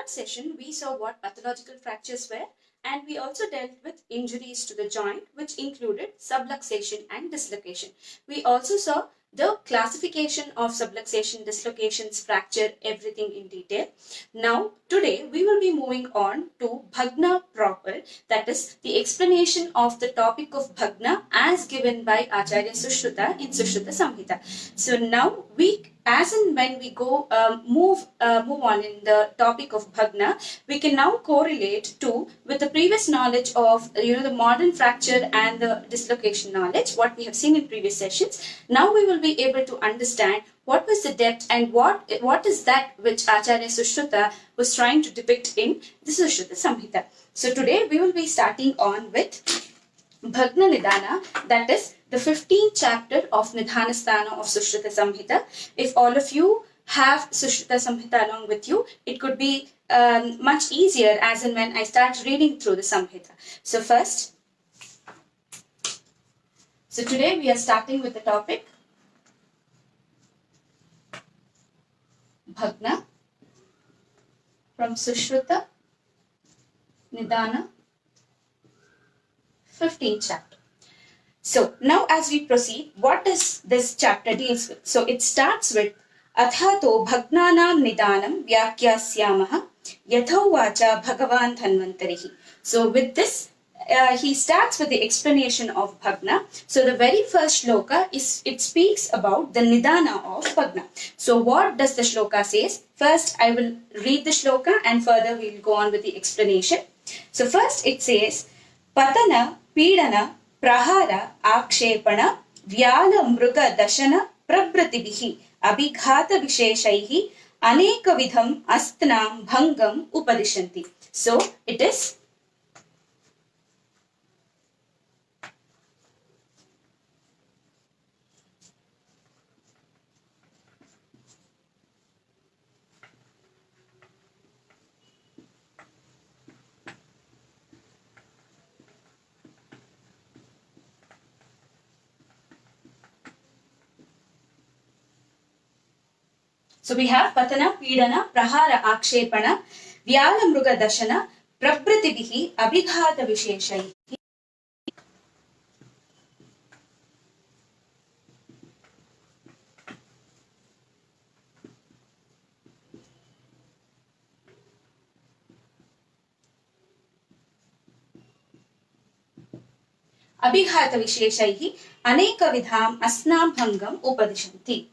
session, we saw what pathological fractures were, and we also dealt with injuries to the joint, which included subluxation and dislocation. We also saw the classification of subluxation, dislocations, fracture, everything in detail. Now, today we will be moving on to Bhagna proper, that is the explanation of the topic of Bhagna as given by Acharya Sushruta in Sushruta Samhita. So now as and when we go move on in the topic of Bhagna, we can now correlate with the previous knowledge of the modern fracture and the dislocation knowledge, what we have seen in previous sessions. Now we will be able to understand what was the depth and what is that which Acharya Sushruta was trying to depict in the Sushruta Samhita. So today we will be starting on with Bhagna Nidana, that is the 15th chapter of Nidhanasthana of Sushruta Samhita. If all of you have Sushruta Samhita along with you, it could be much easier as and when I start reading through the Samhita. So today we are starting with the topic Bhagna from Sushruta Nidana 15th chapter. So now as we proceed, what does this chapter deals with? So it starts with Athato Bhagnanam Nidanam Vyakyasyamaha Yatho Vacha Bhagavan Dhanvantarihi. So with this, he starts with the explanation of Bhagna. So the very first shloka it speaks about the Nidana of Bhagna. So what does the shloka says? First I will read the shloka and further we will go on with the explanation. So first it says, Patana Pidana Prahara Akshepana Vyala Mruga Dashana Prabhratibihi Abhighata Visheshaihi Aneka Vidham Astnam Bhangam Upadishanti. So it is So we have Patana, Pidana, Prahara, Akshepana, Vyala Mruga Dashana, Prabhratibihi, Abhighata Visheshaihi. Abhighata Visheshaihi, Aneka Vidham Asnam Bhangam Upadishanti.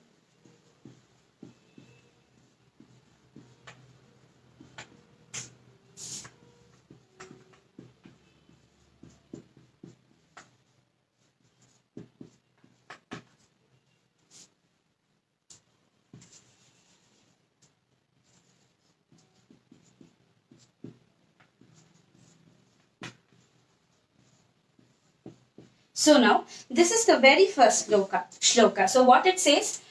So now, this is the very first shloka. So what it says,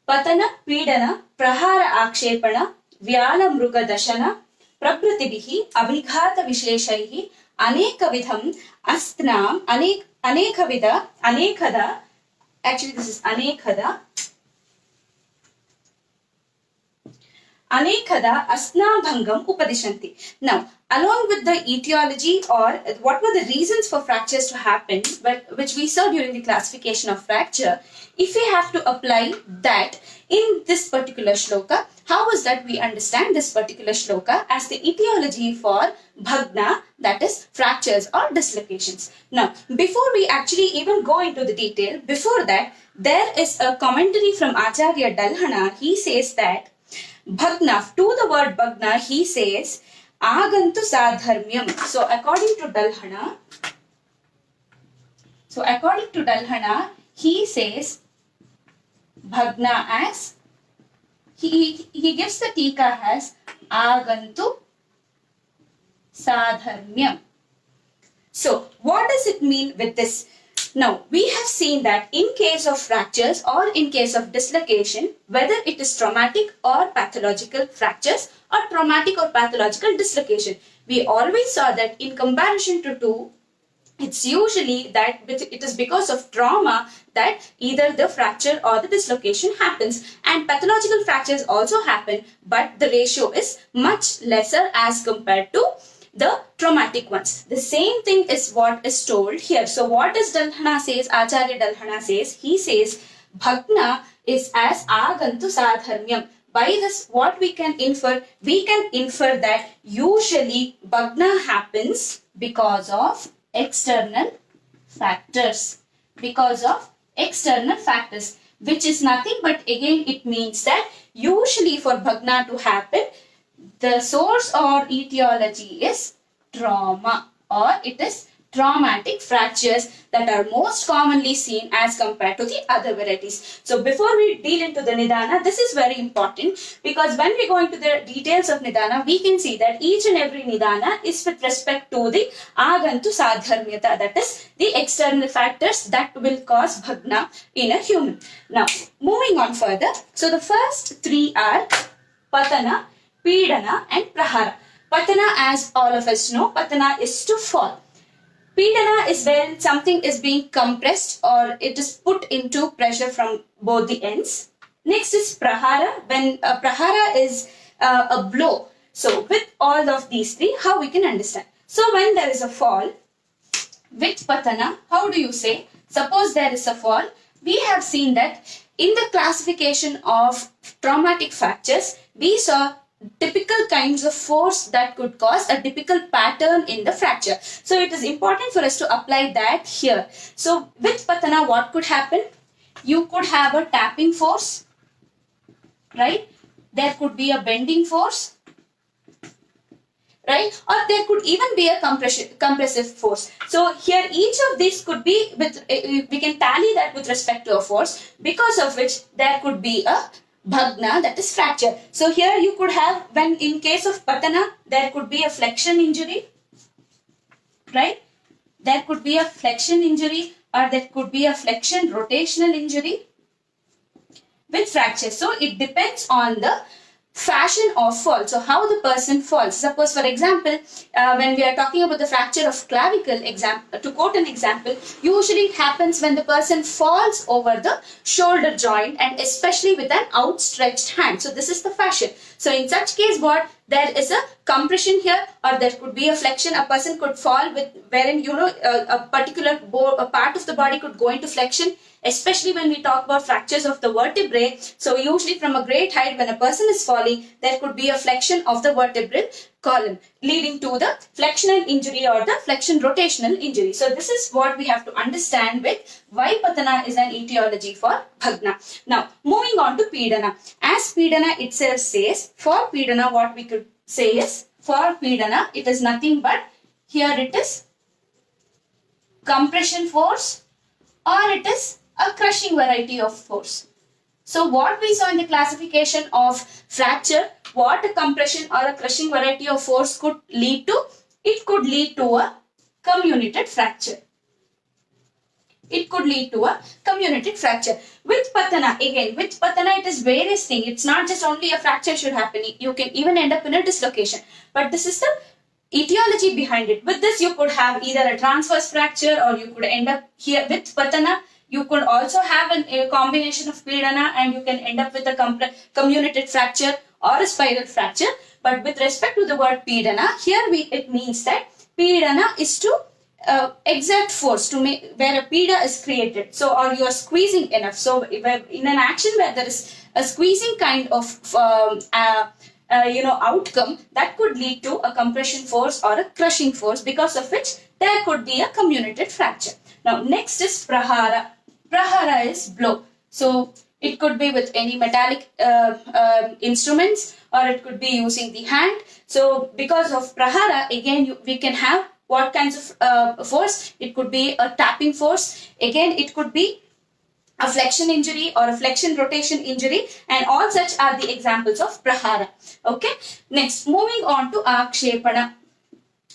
Patana, Pidana, Prahara Akshepana, Vyala Mruga Dashana, Prabhratibihi, Abhighata Visheshaihi, Aneka Vidham, Astnam, Anekada, actually this is Anekada, Anekada Asna Bhangam Upadishanti. Now, along with the etiology or what were the reasons for fractures to happen, which we saw during the classification of fracture, if we have to apply that in this particular shloka, how is that we understand this particular shloka as the etiology for Bhagna, that is fractures or dislocations. Now, before we actually even go into the detail, before that, there is a commentary from Acharya Dalhana. He says that Bhagna, to the word Bhagna, he says, Agantu Sadharmyam. So according to Dalhana, he says Bhagna as, he gives the tika as Agantu Sadharmyam. So what does it mean with this? Now, we have seen that in case of fractures or in case of dislocation, whether it is traumatic or pathological fractures or traumatic or pathological dislocation, we always saw that in comparison to two, it's usually that it is because of trauma that either the fracture or the dislocation happens. and pathological fractures also happen, but the ratio is much lesser as compared to the traumatic ones. The same thing is what is told here. So what is Dalhana says, Acharya Dalhana says, he says Bhagna is as agantu sadharmyam. By this, what we can infer? We can infer that usually Bhagna happens because of external factors. Because of external factors, which is nothing but again it means that usually for Bhagna to happen, the source or etiology is trauma, or it is traumatic fractures that are most commonly seen as compared to the other varieties. So before we deal into the Nidana, this is very important, because when we go into the details of Nidana, we can see that each and every Nidana is with respect to the Agantu Sadharmyata, that is the external factors that will cause Bhagna in a human. Now, moving on further, so the first three are Patana, Pidana and Prahara. Patana, as all of us know, Patana is to fall. Pidana is when something is being compressed or it is put into pressure from both the ends. Next is Prahara, when Prahara is a blow. So with all of these three, how we can understand? So when there is a fall, with Patana, how do you say? Suppose there is a fall, we have seen that in the classification of traumatic fractures, we saw typical kinds of force that could cause a typical pattern in the fracture. So it is important for us to apply that here. So with Patana, what could happen? You could have a tapping force, right? There could be a bending force, right? Or there could even be a compressive force. So here each of these could be with, we can tally that with respect to a force, because of which there could be a Bhagna, that is fracture. So here you could have, when in case of Patana, there could be a flexion injury, right? There could be a flexion injury, or there could be a flexion rotational injury with fracture. So it depends on the fashion of fall. So how the person falls. Suppose for example, when we are talking about the fracture of clavicle, to quote an example, usually it happens when the person falls over the shoulder joint and especially with an outstretched hand. So this is the fashion. So in such case, what? There is a compression here, or there could be a flexion. A person could fall with, wherein a particular a part of the body could go into flexion, especially when we talk about fractures of the vertebrae. So usually from a great height, when a person is falling, there could be a flexion of the vertebral column, leading to the flexional injury or the flexion rotational injury. So this is what we have to understand with why Patana is an etiology for Bhagna. Now, moving on to Pidana. As Pidana itself says, for Pidana what we could say is, for Pidana it is nothing but, here it is compression force, or it is a crushing variety of force. So what we saw in the classification of fracture, what a compression or a crushing variety of force could lead to? It could lead to a comminuted fracture. It could lead to a comminuted fracture. With Patana, again, with Patana it is various things. It's not just only a fracture should happen. You can even end up in a dislocation. But this is the etiology behind it. With this, you could have either a transverse fracture, or you could end up here with Patana. You could also have a combination of Pidana, and you can end up with a comminuted fracture or a spiral fracture. But with respect to the word Pidana, here it means that Pidana is to exert force to make, where a pida is created. So, or you are squeezing enough. So, in an action where there is a squeezing kind of outcome, that could lead to a compression force or a crushing force, because of which there could be a comminuted fracture. Now, next is Prahara. Prahara is blow. So, it could be with any metallic instruments, or it could be using the hand. So, because of Prahara, again, we can have what kinds of force? It could be a tapping force. Again, it could be a flexion injury or a flexion rotation injury, and all such are the examples of Prahara. Okay. Next, moving on to Akshepana.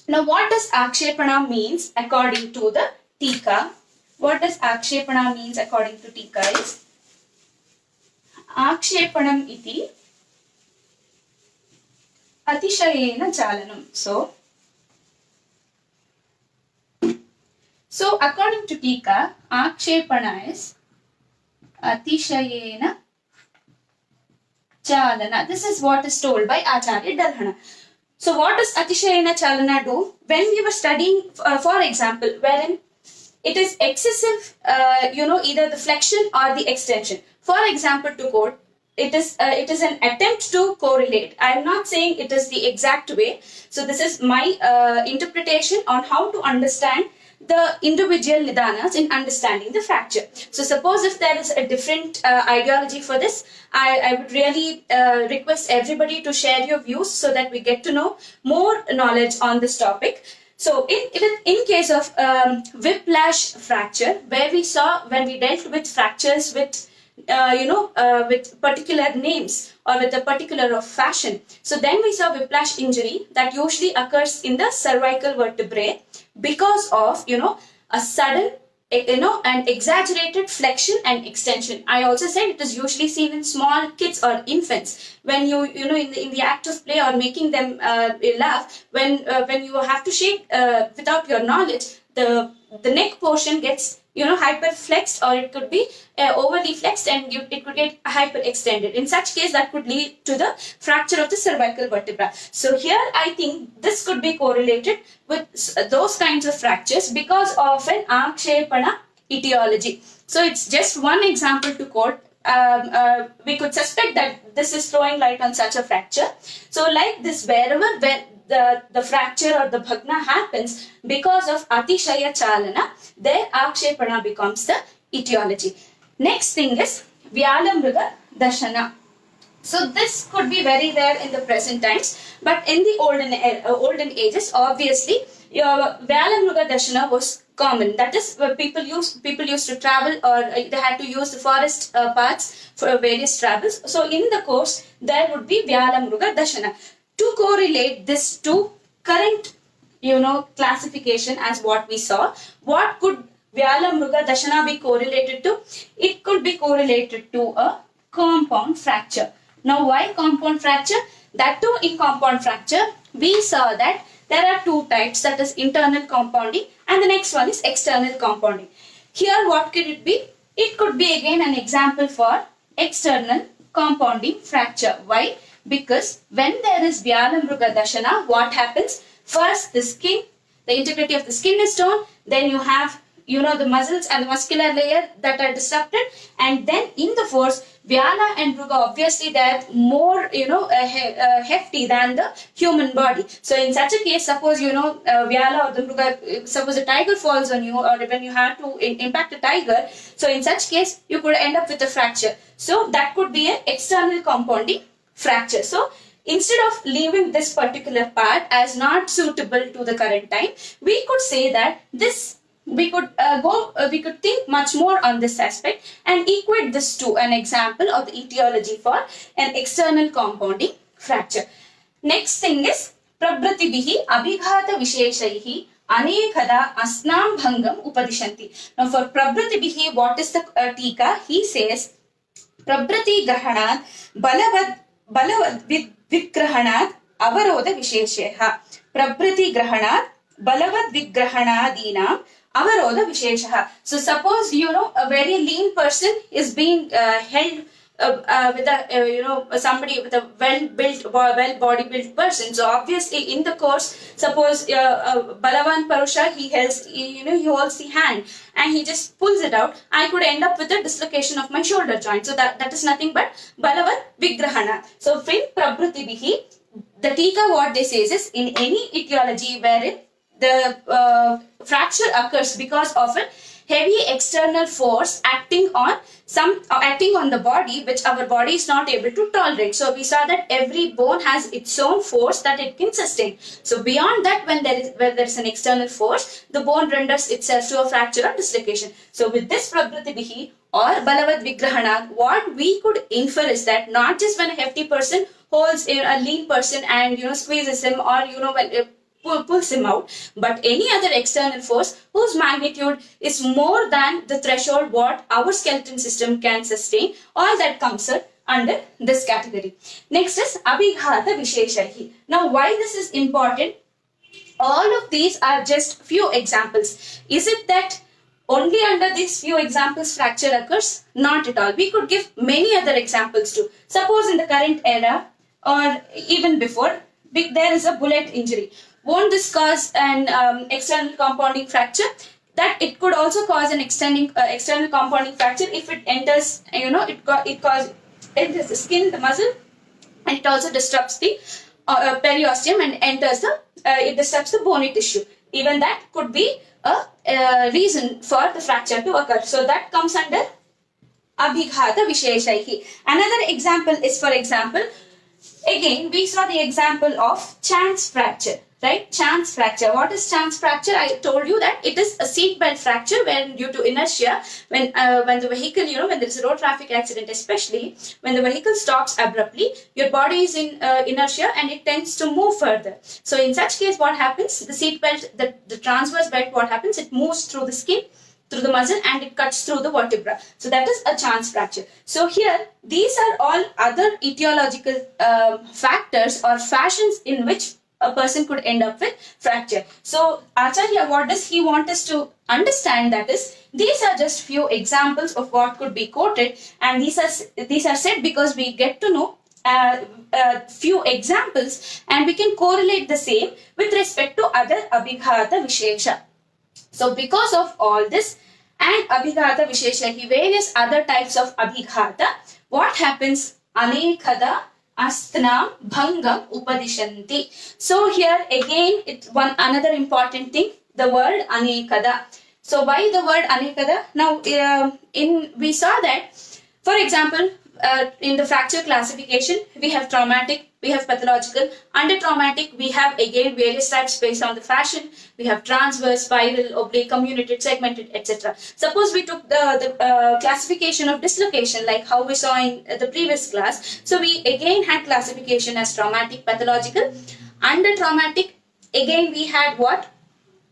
Now, what does Akshepana means according to the Tika? What does Akshepana means according to Tika is Akshepanam iti Atishayena Chalanam. So according to Tika, Akshepana is Atishayena Chalana. This is what is told by Acharya Dalhana. So what does Atishayana Chalana do? When we were studying, for example, wherein it is excessive, either the flexion or the extension. For example, to quote, it is an attempt to correlate. I am not saying it is the exact way. So this is my interpretation on how to understand the individual nidanas in understanding the fracture. So suppose if there is a different ideology for this, I would really request everybody to share your views so that we get to know more knowledge on this topic. So in case of whiplash fracture, where we saw when we dealt with fractures with with particular names or with a particular fashion. So then we saw whiplash injury that usually occurs in the cervical vertebrae because of a sudden an exaggerated flexion and extension. I also said it is usually seen in small kids or infants when in the act of play or making them laugh, when you have to shake without your knowledge, the neck portion gets hyper flexed, or it could be overly flexed, and it could get hyper extended. In such case, that could lead to the fracture of the cervical vertebra. So here I think this could be correlated with those kinds of fractures because of an akshepana etiology. So it's just one example to quote. We could suspect that this is throwing light on such a fracture. So like this, wherever the fracture or the bhagna happens because of atishaya chalana, there akshepana becomes the etiology. Next thing is vyalamruga dashana. So this could be very rare in the present times, but in the olden ages, obviously, vyalamruga dashana was common. That is, people used to travel, or they had to use the forest paths for various travels. So in the course, there would be vyalamruga dashana. To correlate this to current, classification as what we saw, what could vyalamruga dashana be correlated to? It could be correlated to a compound fracture. Now, why compound fracture? That too, in compound fracture, we saw that there are two types, that is internal compounding and the next one is external compounding. Here, what could it be? It could be again an example for external compounding fracture. Why? Because when there is vyalamruga dashana, what happens? First, the skin, the integrity of the skin is torn. Then you have, the muscles and the muscular layer that are disrupted. And then in the force, vyala and mruga, obviously they are more, hefty than the human body. So in such a case, suppose, vyala or the mruga, suppose a tiger falls on you, or when you have to impact a tiger. So in such case, you could end up with a fracture. So that could be an external compounding fracture. So instead of leaving this particular part as not suitable to the current time, we could say that we could think much more on this aspect and equate this to an example of the etiology for an external compounding fracture. Next thing is prabratibihi abhighata visheshaihi anekada asnam bhangam upadishanti. Now for prabratibihi, what is the tika? He says prabrati grahanat balavad vigrahanat avaroda vishesheha. Prabrati grahanat balavad vigrahanadinam avaroda vishesheha. So suppose a very lean person is being held with a somebody with a well body built person. So obviously in the course, suppose Balavan Parusha, he holds the hand and he just pulls it out. I could end up with a dislocation of my shoulder joint. So that is nothing but Balavan Vigrahana. So from Prabratibihi, the tika, what they say is in any etiology wherein the fracture occurs because of a heavy external force acting on the body, which our body is not able to tolerate. So we saw that every bone has its own force that it can sustain. So beyond that, when there is an external force, the bone renders itself to a fracture or dislocation. So with this prabratibihi or balavad vigrahana, what we could infer is that not just when a hefty person holds a lean person and squeezes him, or pulls him out, but any other external force whose magnitude is more than the threshold what our skeleton system can sustain, all that comes under this category. Next is abhighata visheshahi. Now why this is important? All of these are just few examples. Is it that only under these few examples fracture occurs? Not at all. We could give many other examples too. Suppose in the current era or even before, there is a bullet injury. Won't this cause an external compounding fracture? That it could also cause an external compounding fracture if it enters, enters the skin, the muscle, and it also disrupts the periosteum and enters the, it disrupts the bony tissue. Even that could be a reason for the fracture to occur. So that comes under abhighata visheshaihi. Another example is, for example, again we saw the example of chance fracture. Right? Chance fracture. What is chance fracture? I told you that it is a seat belt fracture when due to inertia, when the vehicle, when there is a road traffic accident, especially when the vehicle stops abruptly, your body is in inertia and it tends to move further. So in such case, what happens? The seat belt, the transverse belt, what happens? It moves through the skin, through the muscle, and it cuts through the vertebra. So that is a chance fracture. So here, these are all other etiological factors or fashions in which a person could end up with fracture. So Acharya, what does he want us to understand? That is, these are just few examples of what could be quoted, and these are said because we get to know few examples and we can correlate the same with respect to other abhighata vishesha. So because of all this and abhighata vishesha, various other types of abhighata, what happens? Anekhada astna bhangam upadishanti. So here again, it's another important thing, the word anekada. So why the word anekada? Now we saw that, for example, in the fracture classification, we have traumatic, we have pathological. Under traumatic, we have again various types based on the fashion. We have transverse, spiral, oblique, comminuted, segmented, etc. Suppose we took the classification of dislocation, like how we saw in the previous class. So we again had classification as traumatic, pathological. Under traumatic, again we had what?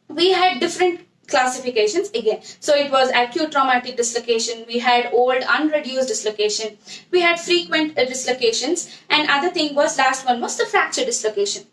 We had different classifications again. So it was acute traumatic dislocation, we had old unreduced dislocation, we had frequent dislocations, and other thing was, last one was the fracture dislocation,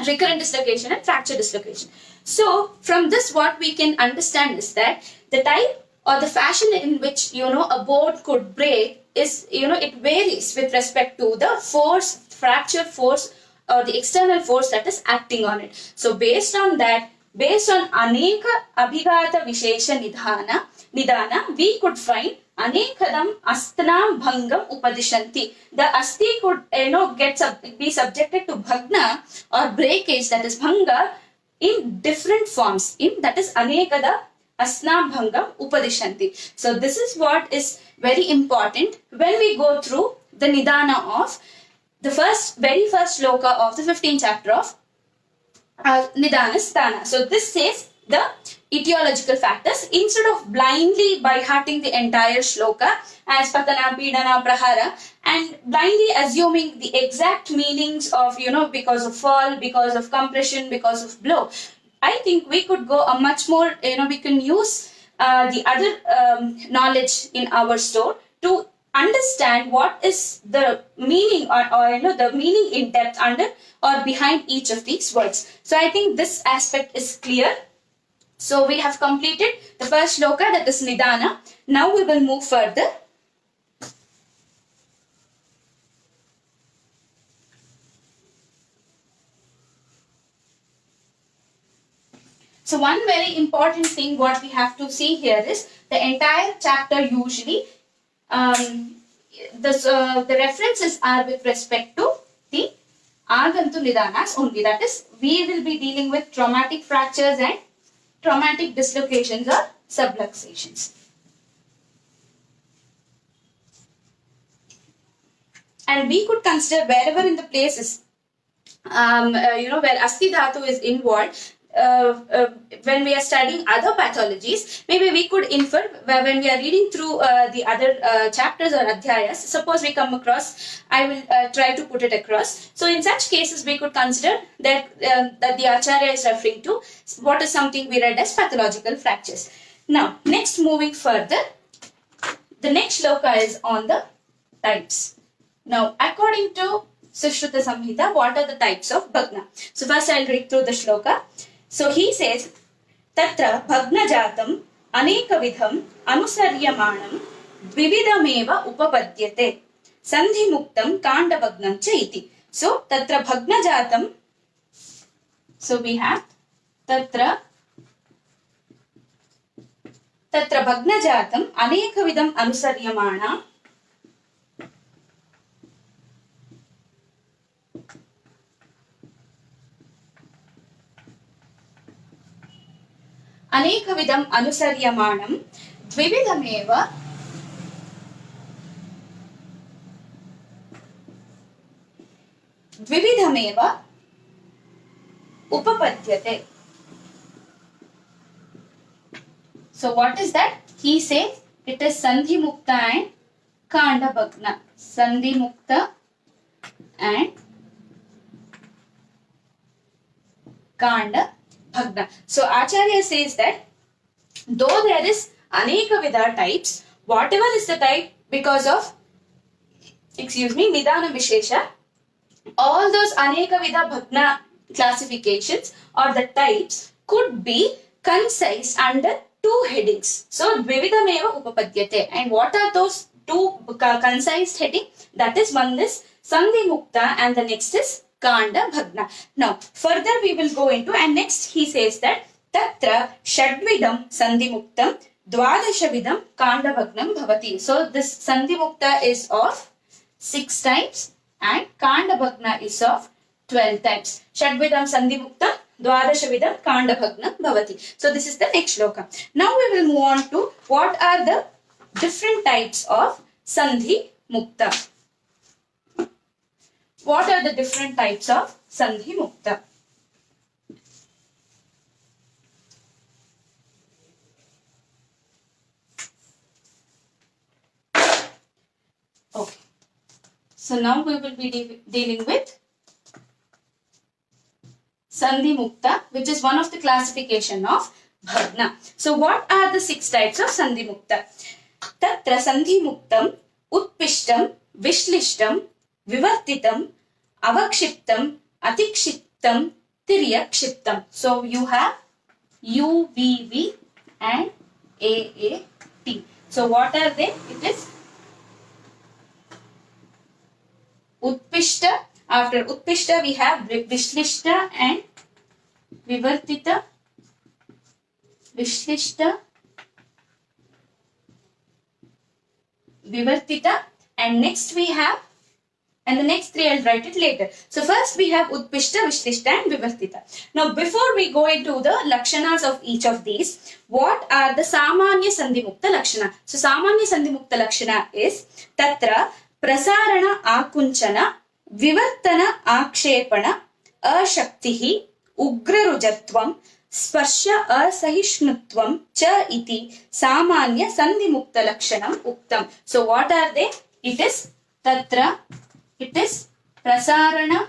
recurrent dislocation and fracture dislocation. So from this, what we can understand is that the type or the fashion in which a bone could break is, it varies with respect to the force, fracture force, or the external force that is acting on it. So based on that, based on aneka abhighata vishesha nidana, we could find anekadam astana bhangam upadishanti. The asti could be subjected to bhagna or breakage, that is bhanga, in different forms. That is anekada asna bhangam upadishanti. So this is what is very important when we go through the nidana of the very first shloka of the 15th chapter of Nidana Sthana. So this says the etiological factors. Instead of blindly by hearting the entire shloka as Patana, Pidana, Prahara, and blindly assuming the exact meanings of, because of fall, because of compression, because of blow, I think we could go a much more, we can use the other knowledge in our store to understand what is the meaning or the meaning in depth under or behind each of these words. So I think this aspect is clear. So we have completed the first shloka, that is Nidana. Now we will move further. So one very important thing what we have to see here is the entire chapter usually the references are with respect to the Agantu Nidanas only. That is, we will be dealing with traumatic fractures and traumatic dislocations or subluxations. And we could consider wherever in the places, where Asti Dhatu is involved, when we are studying other pathologies, maybe we could infer when we are reading through the other chapters or adhyayas. Suppose we come across, I will try to put it across. So in such cases, we could consider that the Acharya is referring to what is something we read as pathological fractures. Now, next moving further, the next shloka is on the types. Now, according to Sushruta Samhita, what are the types of Bhagna? So first I'll read through the shloka. So he says, Tatra Bhagna Jatam अनेकविधम् अनुसर्यमाणं द्विविधमेव उपपद्यते सन्धिमुक्तं काण्डभग्नं च इति. So तत्र भग्नजातं, so we have तत्र भग्नजातम् अनेकविधम् अनुसर्यमाणा अनेकविधम् अनुसर्यमाणं द्विविधमेव उपपद्यते. So what is that? He says it is sandhimukta and kandabhagna. Sandhimukta and kandabhagna. So Acharya says that though there is anekavida types, whatever is the type because of Nidana Vishesha, all those anekavida bhagna classifications or the types could be concised under two headings. So dvividhameva upapadyate. And what are those two concised headings? That is, one is sandhimukta and the next is kandabhagna. Now further we will go into, and next he says that tatra shadvidam sandhimuktam dvadashavidam kandabhagnam bhavati. So this sandhimukta is of 6 types and kandabhagna is of 12 types. Shadvidam sandhimuktam dvadashavidam kandabhagnam bhavati. So this is the next shloka. Now we will move on to what are the different types of sandhi mukta. What are the different types of sandhi mukta? Okay. So now we will be dealing with sandhimukta, which is one of the classification of Bhagna. So what are the 6 types of sandhimukta? Tatra sandhimuktam utpishtam vishlishtam vivartitam avakshiptam atikshiptam tiryakshiptam. So you have UVV and AAT. So what are they? It is utpishta. After utpishta we have vishlishta and vivartita. Vishlishta, vivartita, and next we have, and the next 3 I'll write it later. So first we have utpishta, vishlishta and vivartita. Now before we go into the lakshanas of each of these, what are the samanya sandhimukta lakshana? So samanya sandhimukta lakshana is tatra prasarana akunchana vivartana akshepana ashaktihi ugrarujatvam स्पर्श असहिष्णुत्वं च इति सामान्य सन्धिमुक्त लक्षणम उक्तम. So what are they? It is tatra, it is prasarana,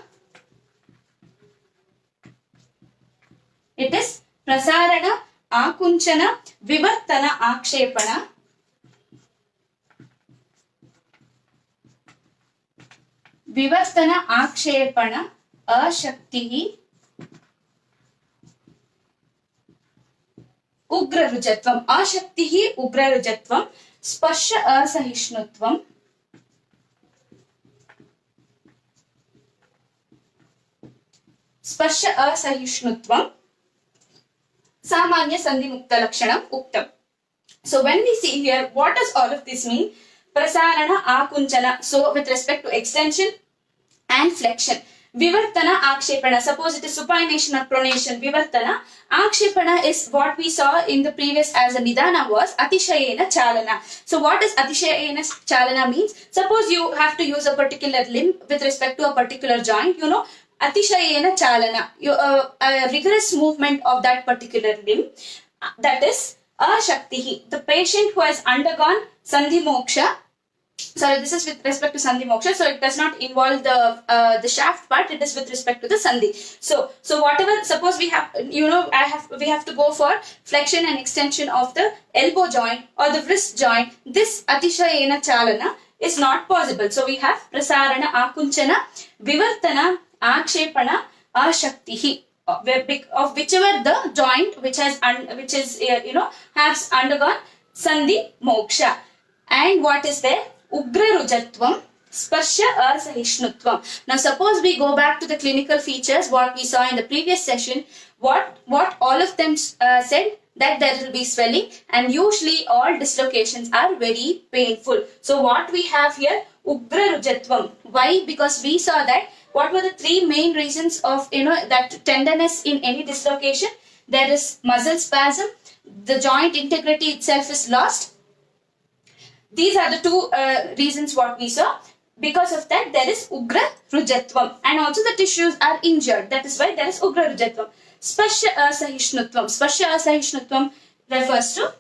akunchana, vivartana akshepana, ashaktihi उग्ररुजत्वम. आशक्तिः उग्ररुजत्वम, स्पर्श असहिष्णुत्वम, सामान्य सन्धिमुक्त लक्षणम उक्तम. So when we see here, what does all of this mean? Prasarana, akunchana, so with respect to extension and flexion. Vivartana, akshepana, suppose it is supination or pronation. Vivartana, akshepana is what we saw in the previous as a nidana was atishayena chalana. So what does atishayena chalana means? Suppose you have to use a particular limb with respect to a particular joint, you know, atishayena chalana, a rigorous movement of that particular limb, that is ashaktihi, the patient who has undergone sandhi moksha. Sorry, this is with respect to sandhi moksha, so it does not involve the shaft part, it is with respect to the sandhi. So whatever, suppose we have, you know, we have to go for flexion and extension of the elbow joint or the wrist joint, this atishayena chalana is not possible. So we have prasarana, akunchana, vivartana, akshepana, ashaktihi. of whichever the joint which has has undergone sandhi moksha. And what is there? Ugra rujatvam, sparsha asahishnutvam. Now suppose we go back to the clinical features what we saw in the previous session. What all of them said, that there will be swelling, and usually all dislocations are very painful. So what we have here, ugra rujatvam. Why? Because we saw that what were the three main reasons of that tenderness in any dislocation? There is muscle spasm, the joint integrity itself is lost. These are the two reasons what we saw. Because of that, there is ugra rujatvam, and also the tissues are injured. That is why there is ugra rujatvam. Sparsha asahishnutvam. Sparsha asahishnutvam refers to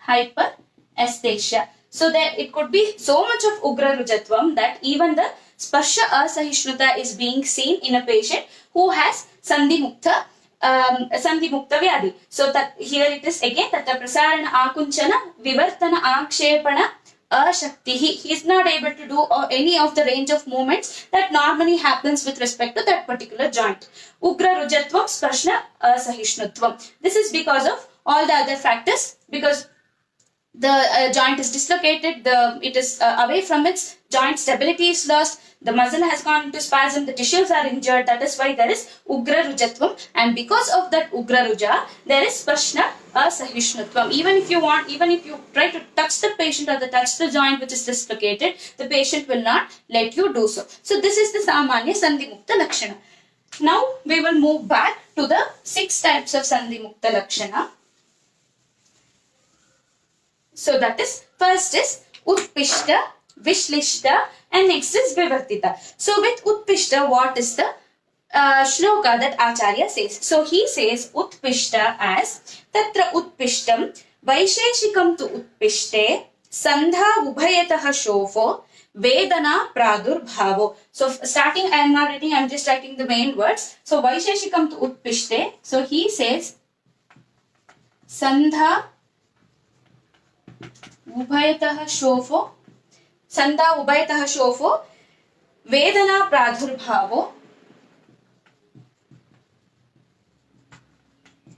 hyperesthesia. So there it could be so much of ugra rujatvam that even the sparsha asahishnuta is being seen in a patient who has sandhimukta vyadi. So that here it is again that the prasarana akunchana vivartana akshepana ashaktihi. He is not able to do any of the range of movements that normally happens with respect to that particular joint. Ugra rujatvam, sparsha asahishnutvam. This is because of all the other factors, because the joint is dislocated, it is away from its joint stability is lost, the muscle has gone into spasm, the tissues are injured. That is why there is ugra rujatvam, and because of that ugra ruja, there is sparsha asahishnutvam. Even if you try to touch the patient or touch the joint which is dislocated, the patient will not let you do so. So this is the samanya sandhimukta lakshana. Now we will move back to the 6 types of sandhimukta lakshana. So that is, first is utpishta, vishlishta, and next is vivartita. So with utpishta, what is the shloka that Acharya says? So he says utpishta as tatra utpishtam vaisheshikam tu utpishte sandha ubhayatah shofo vedana pradurbhavo. So starting, I am not writing, I am just writing the main words. So vaisheshikam tu utpishte. So he says sandha ubhayatah shofo, sandha ubhayatah shofo, vedana pradurbhavo,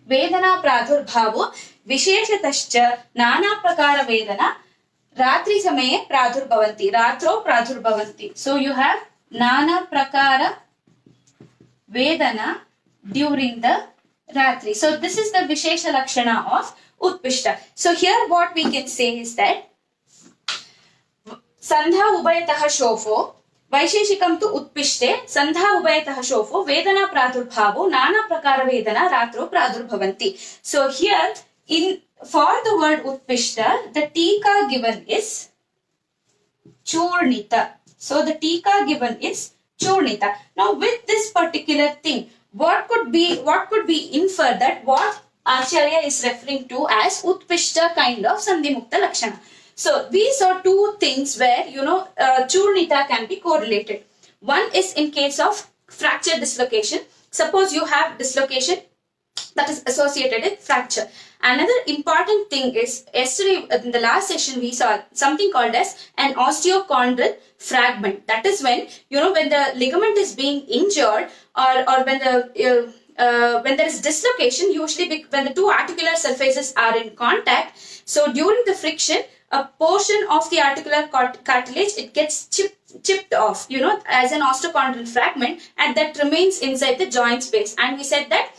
vedana pradurbhavo, visheshatascha nana prakara vedana, ratri samaye pradurbhavanti, ratro pradurbhavanti. So you have nana prakara vedana during the ratri. So this is the vishesha lakshana of utpishta. So here what we can say is that sandha ubhayatah shofo, vaisheshikam tu utpishte, sandha ubhayatah shofo, vedana pradurbhavo, nana prakara vedana, ratro pradurbhavanti. So here for the word utpishta, the tika given is churnita. So the tika given is churnita. Now with this particular thing, what could be inferred that what Acharya is referring to as utpishta kind of sandhimukta lakshana. So we saw two things where churnita can be correlated. One is in case of fracture dislocation. Suppose you have dislocation that is associated with fracture. Another important thing is, yesterday in the last session we saw something called as an osteochondral fragment. That is when when the ligament is being injured, or when there is dislocation, usually when the two articular surfaces are in contact, so during the friction, a portion of the articular cartilage, it gets chipped off, as an osteochondral fragment, and that remains inside the joint space. And we said that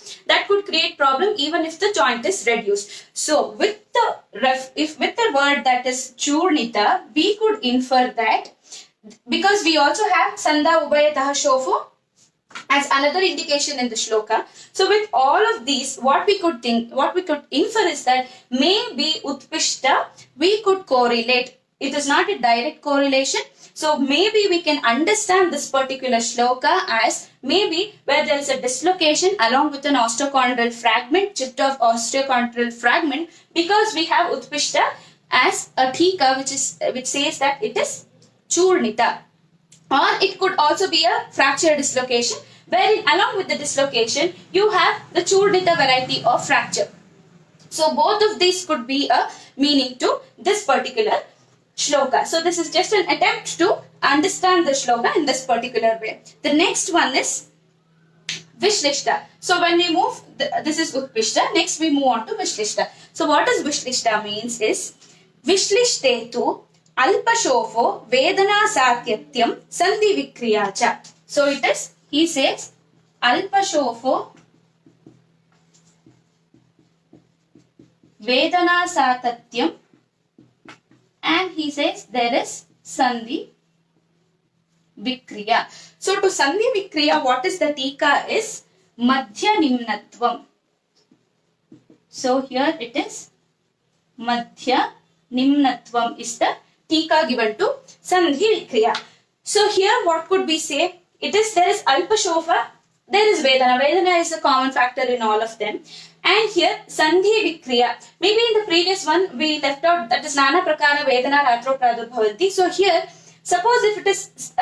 could create problem even if the joint is reduced. So with the word that is churnita, we could infer that, because we also have sandha ubhayatah shofo as another indication in the shloka. So with all of these, what we could infer is that maybe utpishta we could correlate. It is not a direct correlation. So maybe we can understand this particular shloka as maybe where there is a dislocation along with an osteochondral fragment, chipped off osteochondral fragment, because we have utpishta as a thika which says that it is churnita. Or it could also be a fracture dislocation, wherein along with the dislocation, you have the churnita variety of fracture. So both of these could be a meaning to this particular shloka. So this is just an attempt to understand the shloka in this particular way. The next one is Vishlishta. So when we move, this is Utpishta. Next we move on to Vishlishta. So what does Vishlishta means is Vishlishte Alpashofo Vedana Sakyatyam Sandhi Vikriyacha. So it is, he says, Alpashofo Vedana Satatyam, and he says there is Sandhi Vikriya. So to Sandhi Vikriya, what is the tika is Madhya Nimnatvam. So here it is Madhya Nimnatvam is the tika given to Sandhi Vikriya. So here what could we say? It is, there is Alpashofa, there is Vedana. Vedana is a common factor in all of them. And here Sandhi Vikriya. Maybe in the previous one we left out, that is Nana Prakara Vedana Ratro Pradurбhavanti. So here, suppose if it is,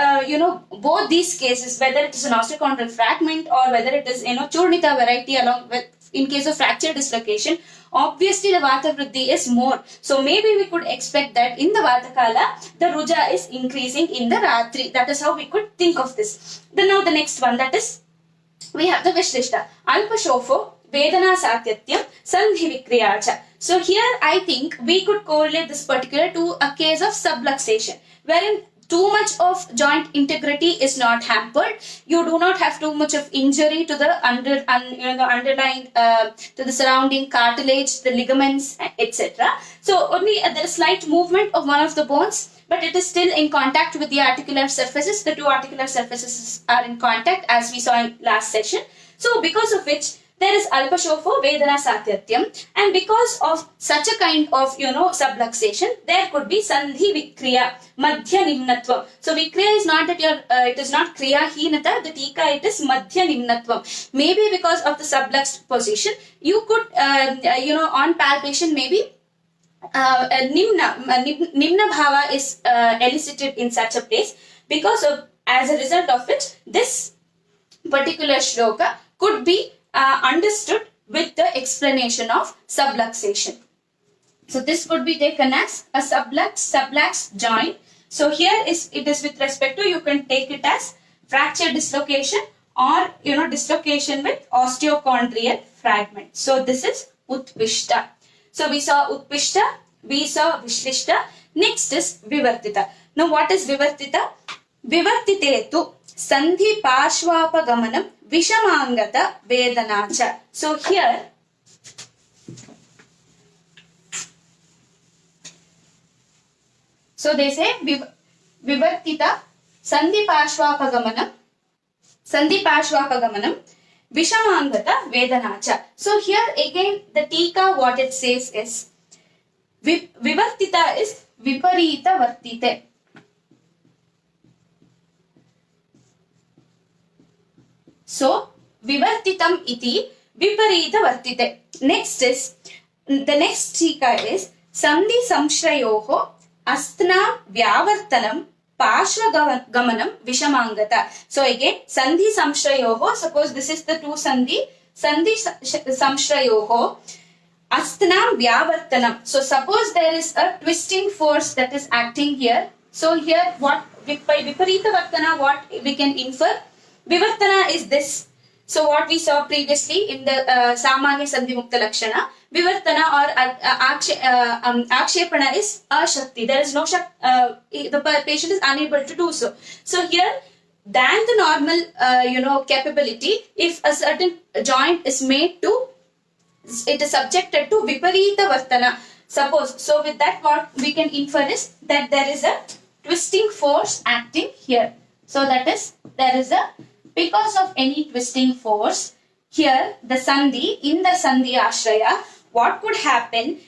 both these cases, whether it is an osteochondral fragment or whether it is, Churnita variety along with, in case of fracture dislocation, obviously the Vata Vriddhi is more. So maybe we could expect that in the Vata Kala, the Ruja is increasing in the Ratri. That is how we could think of this. Then now the next one, that is, we have the Vishlishta. Alpashofo Vedana Sakyatyam Sandhi Vikriyacha. So here I think we could correlate this particular to a case of subluxation, wherein too much of joint integrity is not hampered. You do not have too much of injury to the underlying, to the surrounding cartilage, the ligaments, etc. So only there is slight movement of one of the bones, but it is still in contact with the articular surfaces. The two articular surfaces are in contact, as we saw in last session. So because of which there is Alpashofo Vedana Sakyatyam, and because of such a kind of subluxation, there could be Sandhi Vikriya, Madhya Nimnatvam. So Vikriya is not that it is not Kriya Hinata, the tika it is Madhya Nimnatvam. Maybe because of the subluxed position, you could on palpation maybe Nimna Bhava is elicited in such a place, because of, as a result of which this particular shloka could be understood with the explanation of subluxation. So this could be taken as a subluxed joint. So here it is with respect to, you can take it as fracture dislocation or dislocation with osteochondrial fragment. So this is Utpishta. So we saw Utpishta, we saw Vishlishta. Next is Vivartita. Now what is Vivartita? Vivartitetu Sandhi Parshvapagamanam Vishamangata Vedanacha. So here, so they say Vivartita Sandhi Parshvapagamanam Vishamangata Vedanacha. So here again the tika, what it says is Vivartita is Viparita Vartite. So Vivartitam iti Viparita Vartite. Next is, the next tika is Sandhi Samshrayoho Astna Vyavartanam Parshvagamanam Vishamangata. So again, Sandhi Samshrayoho, suppose this is the two Sandhi Samshrayoho Astnam Vyavartanam. So suppose there is a twisting force that is acting here. So here what, by Viparita Vartana, what we can infer? Vivartana is this. So what we saw previously in the Samanya Sandhimukta Lakshana, Vivartana or Akshepana is Ashakti. There is no Shakti, the patient is unable to do so. So here, than the normal capability, if a certain joint is made to, it is subjected to Viparita Vartana. Suppose, so with that what we can infer is that there is a twisting force acting here. So that is, there is a, because of any twisting force, here the Sandhi, in the Sandhi Ashraya, what could happen?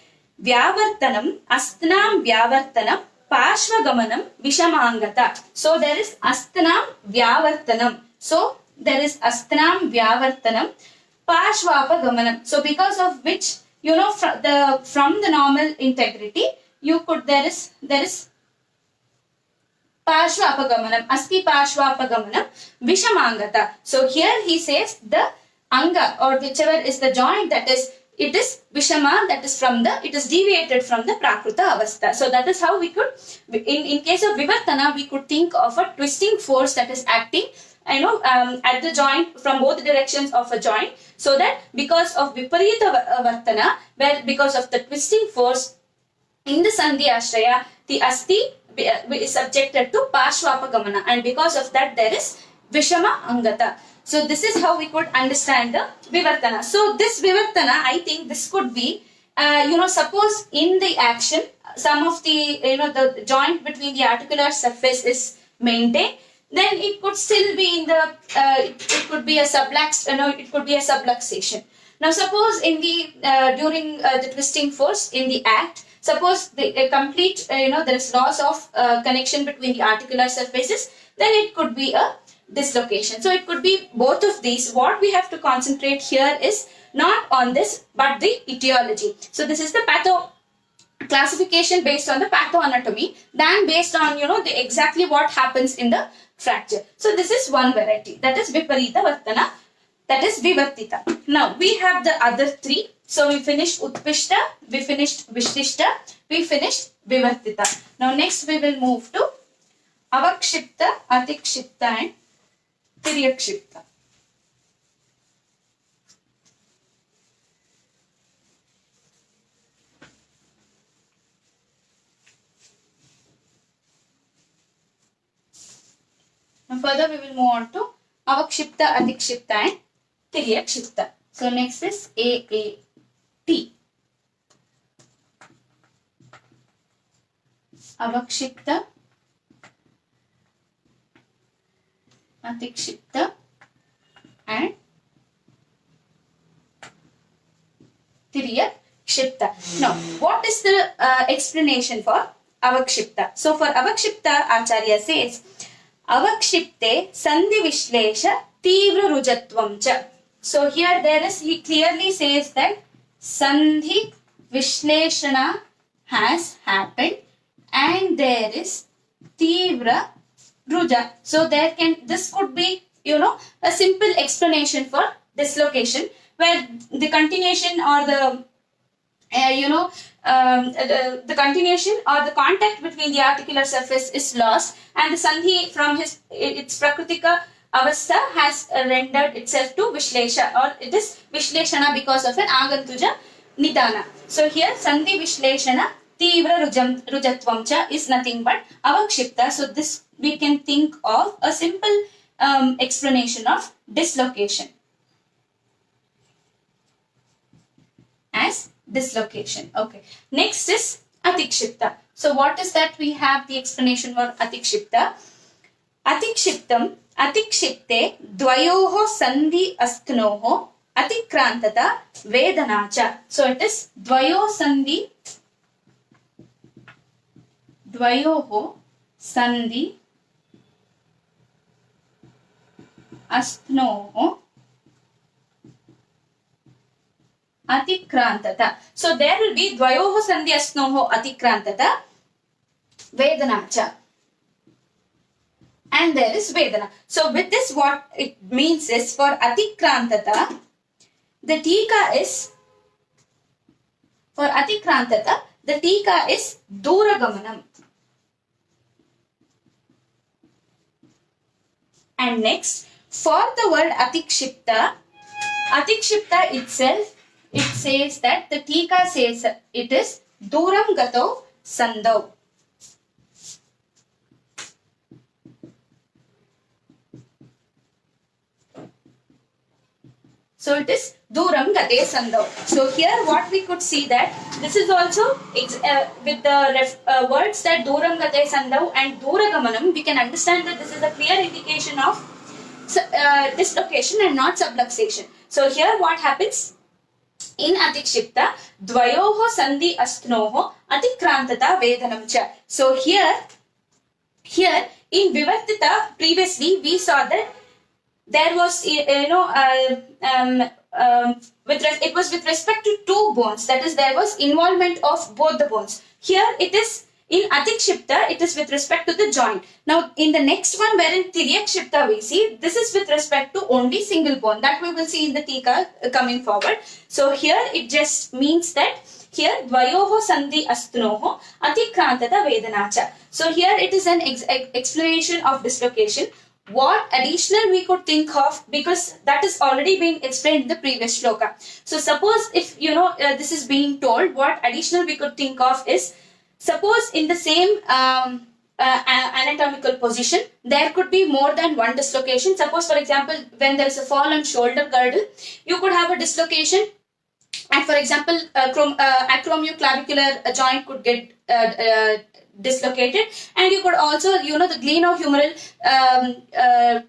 Vyavartanam, Astnam Vyavartanam, Parshvagamanam, Vishamangata. So there is Astnam Vyavartanam. So there is Astnam Vyavartanam, Parshvapagamanam. So because of which, from the normal integrity, you could, there is Parshvapagamanam, Asti Parshvapagamanam, Vishamangata. So here he says the Anga, or whichever is the joint that is it is Vishama, that is it is deviated from the Prakruta Avastha. So that is how we could, in case of Vivartana, we could think of a twisting force that is acting at the joint from both directions of a joint, so that because of Viparita Vartana, where because of the twisting force in the Sandhi Ashraya, the Asti is subjected to Parshvapagamana, and because of that there is Vishama Angata. So this is how we could understand the Vivartana. So this Vivartana, I think this could be, suppose in the action, some of the, the joint between the articular surface is maintained, then it could still be in the, it could be a it could be a subluxation. Now suppose in the, during the twisting force in the act, suppose the complete, there is loss of connection between the articular surfaces, then it could be a dislocation. So it could be both of these. What we have to concentrate here is not on this, but the etiology. So this is the patho classification based on the pathoanatomy, than based on, the exactly what happens in the fracture. So this is one variety, that is Viparita Vartana, that is Vivartita. Now we have the other three. So we finished Utpishta, we finished Vishlishta, we finished Vivartita. Now next we will move to Avakshipta, Atikshipta and Tiryakshipta. Now further we will move on to Avakshipta, Atikshipta and Tiryakshipta. So next is AAT. Avakshipta, Atikshipta and Tiryakshipta. Now, what is the explanation for Avakshipta? So, for Avakshipta, Acharya says, Avakshipte Sandhi Vishlesha Tivra Rujatvam Cha. So, here he clearly says that Sandhi Vishleshana has happened and there is Tivra Ruja. So this could be, a simple explanation for dislocation, where the continuation or the, the continuation or the contact between the articular surface is lost, and the Sandhi from its Prakritika Avastha has rendered itself to Vishlesha, or it is Vishleshana because of an Agantuja Nidana. So here Sandhi Vishleshana Tivra Rujatvam Cha is nothing but Avakshipta. So this we can think of a simple explanation of dislocation as dislocation. Okay. Next is Atikshipta. So what is that? We have the explanation for Atikshipta. Atikshiptam Atikshipte Dvayoho Sandhi Astnoho Atikrantata Vedanacha. So it is Dvayoho Sandhi Astnoho Atikrantata. So there will be Dvayoho Sandhi Astnoho Atikrantata Vedanacha. And there is Vedana. So with this, what it means is, for Atikrantata, the tika is, for Atikrantata, the tika is Duragamanam. And next, for the word Atikshipta itself, it says that the tika says it is Duram Gato Sandau. So it is Duram Gate Sandau. So here what we could see that this is also with the words that Duram Gate Sandau and Duragamanam, we can understand that this is a clear indication of dislocation and not subluxation. So here what happens? In Atikshipta, Dvayoho Sandhi Astnoho Atikrantata Vedanam Cha. So here in Vivartita, previously we saw that there was, it was with respect to two bones, that is, there was involvement of both the bones. Here it is In Atikshipta, it is with respect to the joint. Now, in the next one, wherein Tiryakshipta we see, this is with respect to only single bone. That we will see in the Tika coming forward. So here it just means that here dvayoho sandhi astnoho atikrantata vedanacha. So here it is an explanation of dislocation. What additional we could think of, because that is already been explained in the previous shloka. So suppose if this is being told, what additional we could think of is, suppose in the same anatomical position, there could be more than one dislocation. Suppose, for example, when there is a fall on shoulder girdle, you could have a dislocation. And for example, acromioclavicular joint could get dislocated, and you could also, the glenohumeral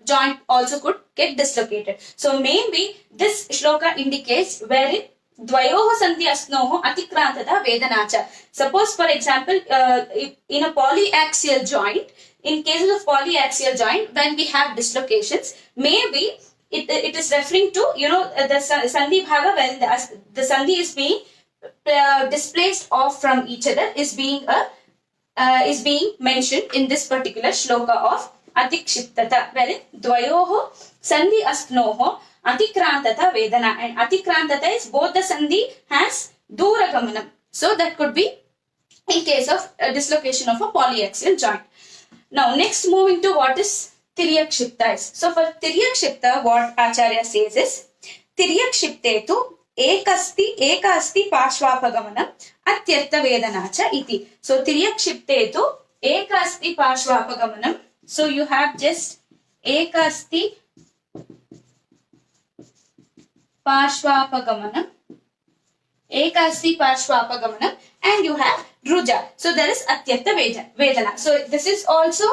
joint also could get dislocated. So maybe this shloka indicates wherein dvayoho sandhi asnoho atikrantata vedanacha. Suppose, for example, in a polyaxial joint, in cases of polyaxial joint, when we have dislocations, maybe it is referring to, the sandhi bhaga, when the sandhi is being displaced off from each other, is being mentioned in this particular shloka of Atikshiptata, wherein dvayoho sandhi astnoho atikrantata vedana, and atikrantata is both the sandhi has dura gamanam. So that could be in case of a dislocation of a polyaxial joint. Now next, moving to what is Tiryakshipta is. So for Tiryakshipta, what Acharya says is, Tiryakshipte tu eka asti pashvapagamanam atyartha vedanacha iti. So Tiryakshipte tu eka asti pashvapagamanam. So you have just eka asti pashvapagamanam, eka asti pashvapagamanam, and you have druja. So there is atyartha vedana. So this is also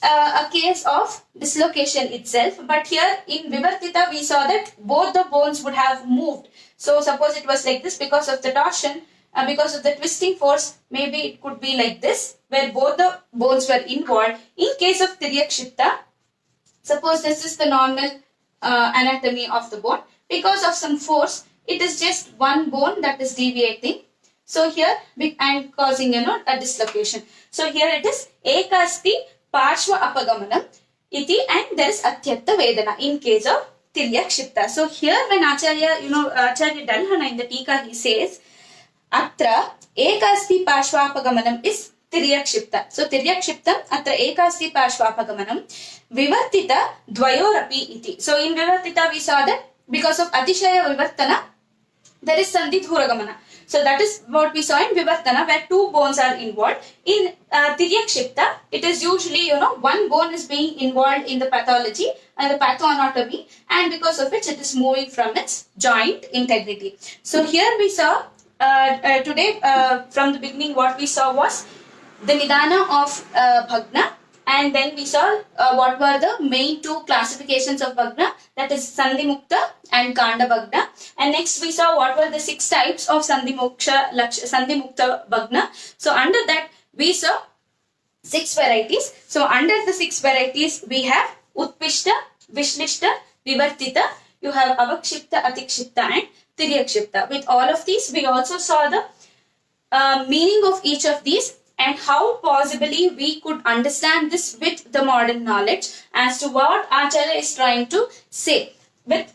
a case of dislocation itself, but here in Vivartita we saw that both the bones would have moved. So suppose it was like this, because of the torsion, because of the twisting force, maybe it could be like this, where both the bones were involved. In case of Tiryakshipta, suppose this is the normal anatomy of the bone. Because of some force, it is just one bone that is deviating. So here and causing a dislocation. So here it is ekasti Parshva apagamanam iti, and there is atyartha vedana in case of Tiryakshipta. So here when Acharya, Acharya Dalhana in the Tika, he says, Atra ekasti Parshva is Tiryakshipta. So Tiryakshiptam atra ekasti Parshva vivartita dvayorapi iti. So in Vivartita we saw that because of Atishaya Vivartana, there is Sandhi Dhuragamana. So that is what we saw in Vivartana, where two bones are involved. In Tiryakshipta, it is usually, one bone is being involved in the pathology and the pathoanatomy, and because of which it is moving from its joint integrity. So here we saw today, from the beginning, what we saw was the Nidana of Bhagna, and then we saw what were the main two classifications of Bhagna, that is sandhimukta and kandabhagna. And next we saw what were the 6 types of sandhimukta Bhagna. So under that we saw 6 varieties. So under the 6 varieties we have Utpishta, Vishlishta, Vivartita, you have Avakshipta, Atikshipta and Tiryakshipta. With all of these we also saw the meaning of each of these, and how possibly we could understand this with the modern knowledge as to what Acharya is trying to say with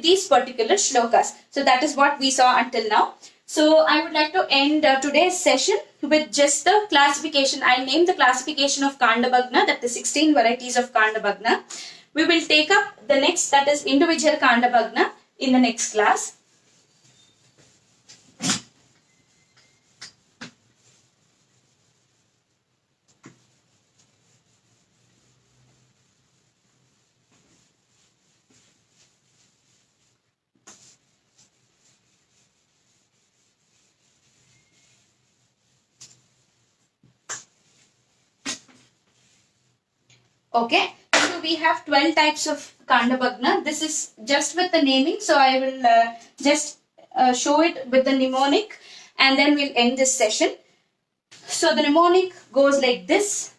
these particular shlokas. So that is what we saw until now. So I would like to end today's session with just the classification. I named the classification of kandabhagna, that the 16 varieties of kandabhagna. We will take up the next, that is individual kandabhagna, in the next class. Okay, so we have 12 types of kandabhagna. This is just with the naming, so I will just show it with the mnemonic, and then we'll end this session. So the mnemonic goes like this.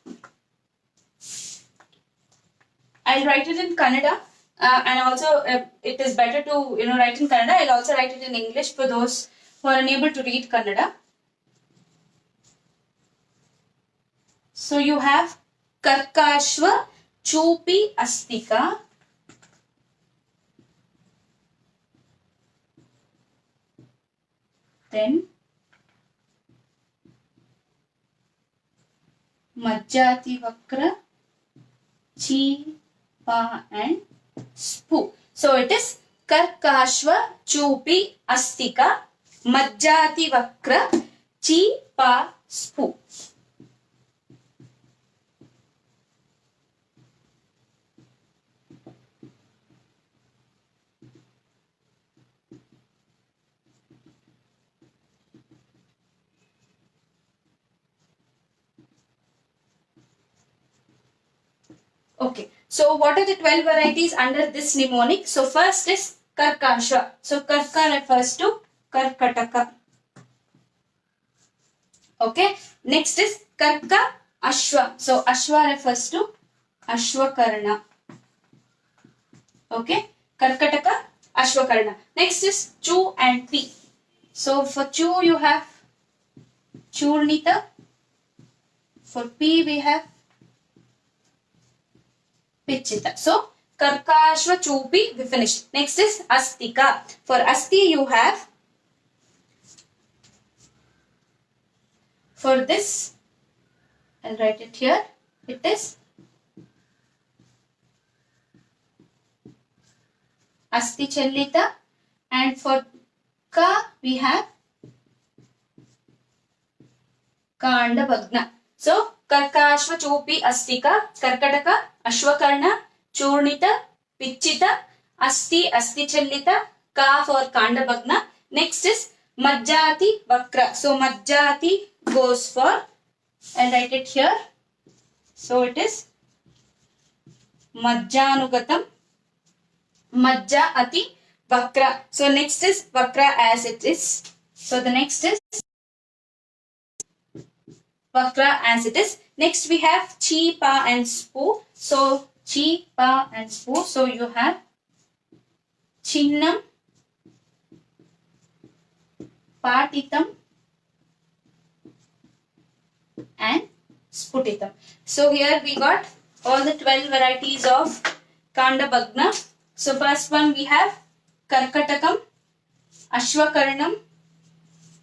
I'll write it in Kannada, and also it is better to write in Kannada. I'll also write it in English for those who are unable to read Kannada. So you have Karkashva, Chupi, Astika. Then Majjati Vakra, Chi, Pa and Spu. So it is Karkashva, Chupi, Astika, Majjati Vakra, Chi, Pa, Spu. Okay, so what are the 12 varieties under this mnemonic? So first is Karkashva. So Karka refers to Karkataka. Okay, next is Karka Ashwa. So Ashwa refers to Ashwakarna. Okay, Karkataka, Ashwakarna. Next is Chu and Pi. So for Chu you have Churnita. For Pi we have Pichita. So Karkashva, Chupi, we finished. Next is Astika. For Asti you have, for this, I'll write it here, it is Asti Challita, and for Ka we have kandabhagna. So Karkashva, Chupi, Astika, Karkataka, Ashwakarna, Churnita, Pichita, Asti, Asti Challita, Ka for kandabhagna. Next is Majjati Vakra. So Majjati goes for, I'll write it here. So it is Majjanugatam, Majjati Vakra. So next is Vakra as it is. So the next is Vakra as it is. Next we have Chi, Pa and Spu. So Chi, Pa and Spu. So you have Chinnam, Patitam and Sputitam. So here we got all the 12 varieties of kandabhagna. So first one we have Karkatakam, Ashwakarnam,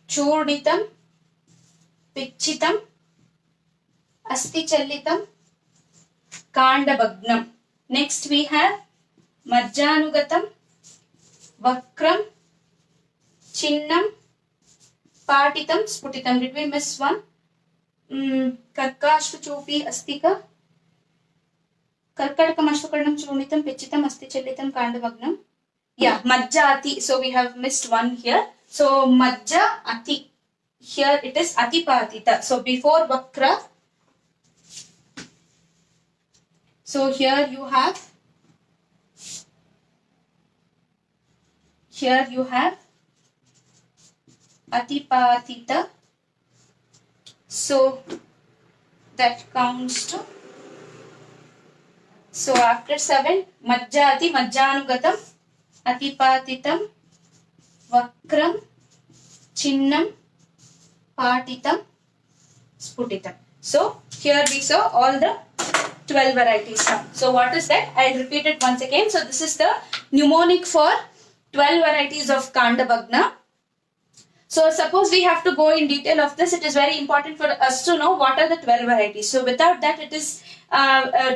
Churditam, Pichitam, Asti Challitam, Kandabhagnam. Next we have Majjanugatam, Vakram, Chinnam, Patitam, Sputitam. Did we miss one? Karkashva, Chupi, Astika, Karkatakam, Ashwakarnam, Churnitam, Pichitam, Asti Challitam, Kandabhagnam. Yeah, Majjati. So we have missed one here. So Majjati. Here it is Atipatita. So before Vakra, so here you have Atipatita. So that counts to, so after 7, Majjati, Majjanugatam, Atipatitam, Vakram, Chinnam, Patitam, Sputitam. So here we saw all the 12 varieties. So what is that? I'll repeat it once again. So this is the mnemonic for 12 varieties of kandabhagna. So suppose we have to go in detail of this, it is very important for us to know what are the 12 varieties. So without that it is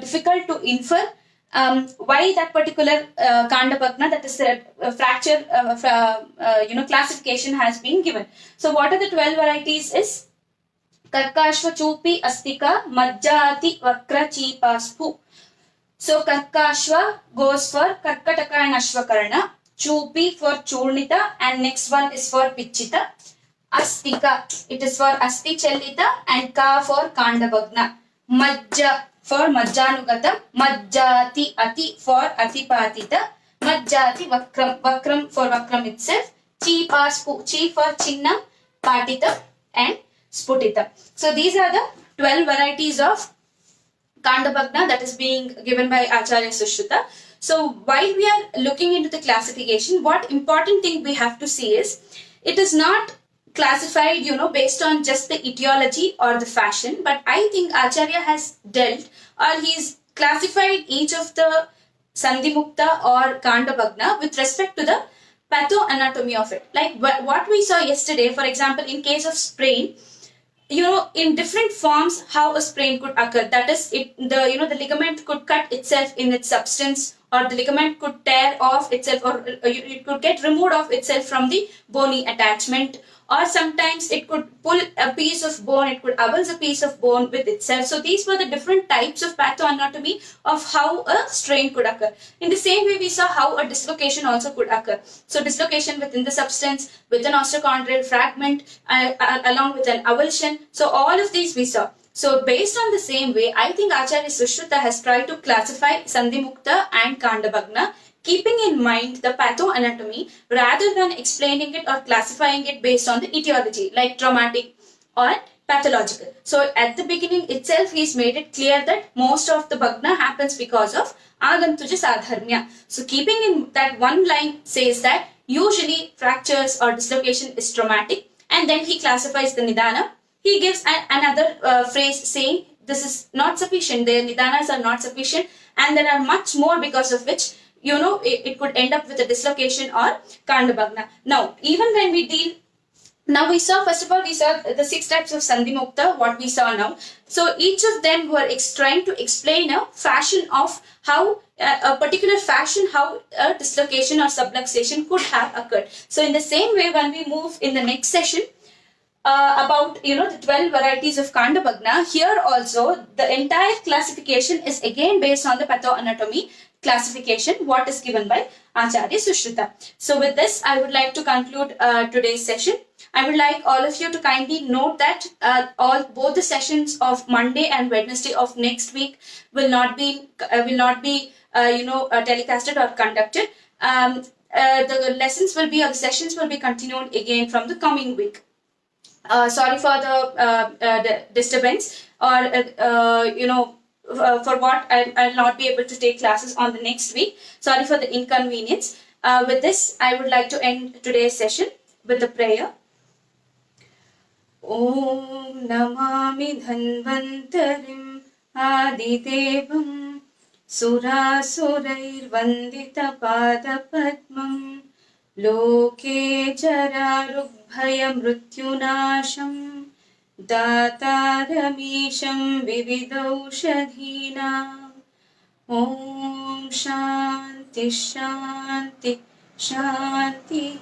difficult to infer why that particular kandabhagna, that is the fracture classification has been given. So what are the 12 varieties is Karkashva, Chupi, Astika, Majjati, Vakra, Chi, Pa, Spu. So Karkashva goes for Karkataka and Ashwakarna, Chupi for Churnita, and next one is for Pichita. Astika, it is for Asti Challita, and Ka for Kandabhagna. Majja for Majjanugatam, Majjati Ati for Atipatita, Majjati Vakram, Vakram for Vakram itself, Chi, Pa, Spu, Chi for Chinnam, Patitam and Sputitam. So these are the 12 varieties of kandabhagna that is being given by Acharya Sushruta. So while we are looking into the classification, what important thing we have to see is, it is not classified, based on just the etiology or the fashion, but I think Acharya has dealt, or he's classified each of the sandhimukta or kandabhagna with respect to the pathoanatomy of it. Like what we saw yesterday, for example, in case of sprain, in different forms how a sprain could occur. That is, the ligament could cut itself in its substance, or the ligament could tear off itself, or it could get removed of itself from the bony attachment, or sometimes it could pull a piece of bone, it could avulse a piece of bone with itself. So these were the different types of pathoanatomy of how a strain could occur. In the same way, we saw how a dislocation also could occur. So dislocation within the substance, with an osteochondral fragment, along with an avulsion. So all of these we saw. So based on the same way, I think Acharya Sushruta has tried to classify Sandhimukta and Kandabhagna, keeping in mind the pathoanatomy rather than explaining it or classifying it based on the etiology, like traumatic or pathological. So at the beginning itself, he's made it clear that most of the bhagna happens because of agantuja sadharmya. So keeping in that one line says that usually fractures or dislocation is traumatic, and then he classifies the nidana. He gives another phrase saying this is not sufficient, their nidanas are not sufficient, and there are much more, because of which it could end up with a dislocation or kandabhagna. Now, even when we deal, now we saw, first of all, we saw the 6 types of sandhimukta, what we saw now. So each of them were trying to explain a fashion of how, a particular fashion, how a dislocation or subluxation could have occurred. So in the same way, when we move in the next session, about the 12 varieties of kandabhagna, here also the entire classification is again based on the pathoanatomy classification, what is given by Acharya Sushruta. So with this, I would like to conclude today's session. I would like all of you to kindly note that both the sessions of Monday and Wednesday of next week will not be telecasted or conducted. The lessons will be, or the sessions will be continued again from the coming week. Sorry for the disturbance, or for what I'll not be able to take classes on the next week. Sorry for the inconvenience. With this, I would like to end today's session with the prayer. Om Namami Dhanvantarim Adidevam Surasurair Vandita Pada Padmam Loke Jararubhaya Mrityunasham Dataramisham Vividaushadhina. Om Shanti Shanti Shanti.